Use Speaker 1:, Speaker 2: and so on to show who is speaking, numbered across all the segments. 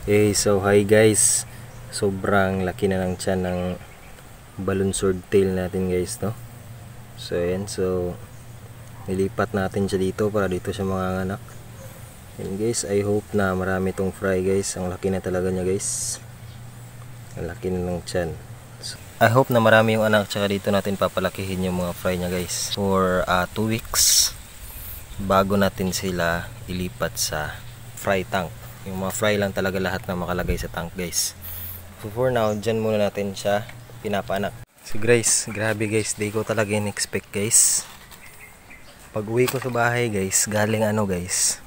Speaker 1: So hi guys, sobrang laki na ng tiyan ng balloon swordtail natin guys, no? So ayan, so nilipat natin siya dito para dito siya manganganak. And guys, I hope na marami tong fry guys. Ang laki na talaga niya guys, ang laki na ng tiyan. So, I hope na marami yung anak, tsaka dito natin papalakihin yung mga fry niya guys for 2 weeks bago natin sila ilipat sa fry tank. Yung mga fry lang talaga lahat na makalagay sa tank guys. So for now, dyan muna natin siya pinapaanak. So guys, grabe guys, di ko talaga in-expect guys. Pag uwi ko sa bahay guys, galing guys,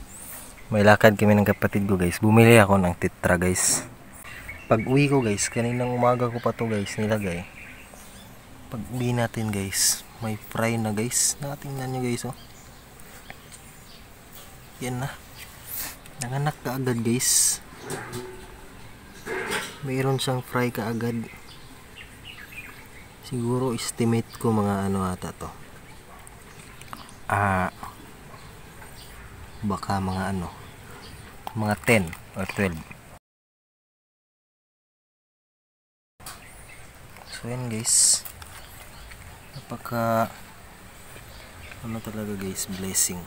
Speaker 1: may lakad kami ng kapatid ko guys, bumili ako ng titra guys. Pag uwi ko guys, kaninang umaga ko pa to guys nilagay. Pag uwi natin guys, may fry na guys. Natingnan nyo guys, oh. Yan na, nanganak ka agad guys. Mayroon siyang fry ka agad. Siguro estimate ko mga ata to, baka mga mga 10 or 12. So yan guys, napaka talaga guys, blessing.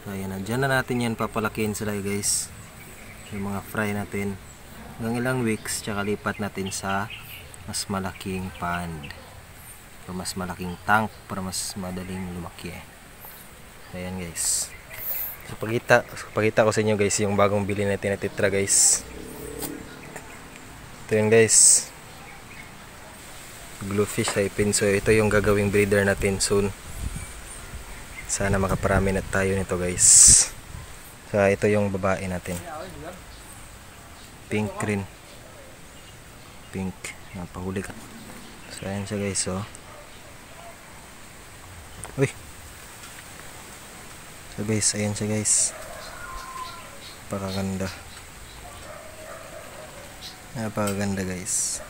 Speaker 1: So ayan na, dyan na natin yan papalakihin sila guys, yung mga fry natin hanggang ilang weeks, tsaka lipat natin sa mas malaking pond o mas malaking tank para mas madaling lumaki. Ayan guys, so pakita ko sa inyo guys yung bagong bili natin na titra guys. Ito yun guys, bluefish hypin. So ito yung gagawing breeder natin soon. Sana makaparami na tayo nito guys. So ito yung babae natin, pink rin, pink, napahuli ka. So ayan siya guys, oh. Uy, so guys, ayan siya guys, napakaganda, napakaganda guys.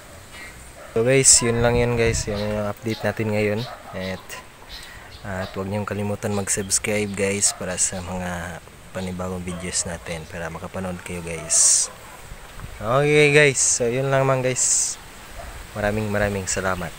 Speaker 1: So guys, yun lang yun guys, yung update natin ngayon. At huwag niyong kalimutan mag-subscribe guys para sa mga panibagong videos natin, para makapanood kayo guys. Okay guys, so yun lang man guys, maraming salamat.